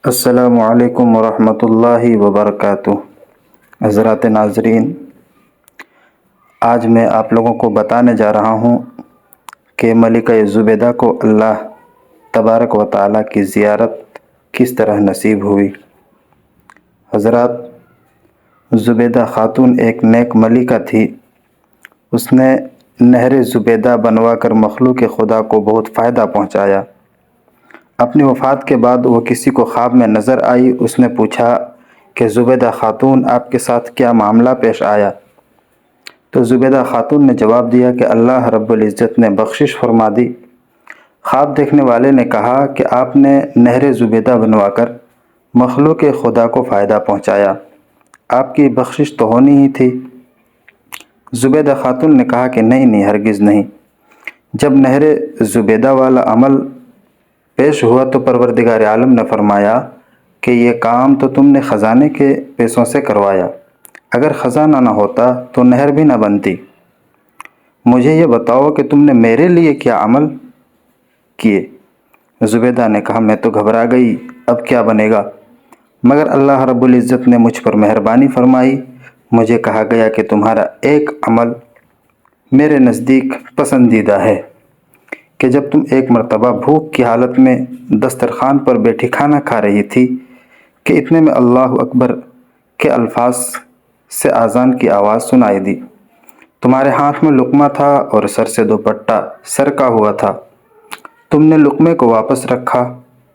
السلام علیکم ورحمۃ اللہ وبرکاتہ۔ حضرات ناظرین، آج میں آپ لوگوں کو بتانے جا رہا ہوں کہ ملکہ زبیدہ کو اللہ تبارک و تعالیٰ کی زیارت کس طرح نصیب ہوئی۔ حضرات، زبیدہ خاتون ایک نیک ملکہ تھی۔ اس نے نہر زبیدہ بنوا کر مخلوق خدا کو بہت فائدہ پہنچایا۔ اپنی وفات کے بعد وہ کسی کو خواب میں نظر آئی۔ اس نے پوچھا کہ زبیدہ خاتون، آپ کے ساتھ کیا معاملہ پیش آیا؟ تو زبیدہ خاتون نے جواب دیا کہ اللہ رب العزت نے بخشش فرما دی۔ خواب دیکھنے والے نے کہا کہ آپ نے نہر زبیدہ بنوا کر مخلوق خدا کو فائدہ پہنچایا، آپ کی بخشش تو ہونی ہی تھی۔ زبیدہ خاتون نے کہا کہ نہیں، ہرگز نہیں۔ جب نہر زبیدہ والا عمل پیش ہوا تو پروردگار عالم نے فرمایا کہ یہ کام تو تم نے خزانے کے پیسوں سے کروایا، اگر خزانہ نہ ہوتا تو نہر بھی نہ بنتی۔ مجھے یہ بتاؤ کہ تم نے میرے لیے کیا عمل کیے؟ زبیدہ نے کہا میں تو گھبرا گئی، اب کیا بنے گا؟ مگر اللہ رب العزت نے مجھ پر مہربانی فرمائی۔ مجھے کہا گیا کہ تمہارا ایک عمل میرے نزدیک پسندیدہ ہے کہ جب تم ایک مرتبہ بھوک کی حالت میں دسترخوان پر بیٹھی کھانا کھا رہی تھی کہ اتنے میں اللہ اکبر کے الفاظ سے اذان کی آواز سنائی دی۔ تمہارے ہاتھ میں لقمہ تھا اور سر سے دوپٹہ سرکا ہوا تھا۔ تم نے لقمے کو واپس رکھا،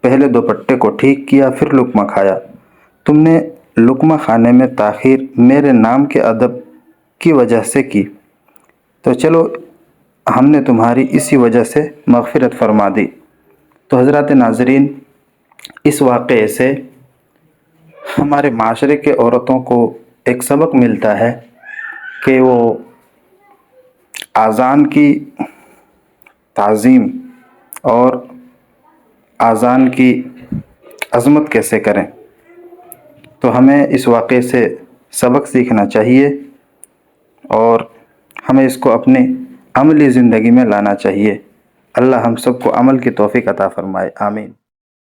پہلے دوپٹے کو ٹھیک کیا، پھر لقمہ کھایا۔ تم نے لقمہ کھانے میں تاخیر میرے نام کے ادب کی وجہ سے کی، تو چلو ہم نے تمہاری اسی وجہ سے مغفرت فرما دی۔ تو حضرات ناظرین، اس واقعے سے ہمارے معاشرے کے عورتوں کو ایک سبق ملتا ہے کہ وہ اذان کی تعظیم اور اذان کی عظمت کیسے کریں۔ تو ہمیں اس واقعے سے سبق سیکھنا چاہیے اور ہمیں اس کو اپنی عملی زندگی میں لانا چاہیے۔ اللہ ہم سب کو عمل کی توفیق عطا فرمائے، آمین۔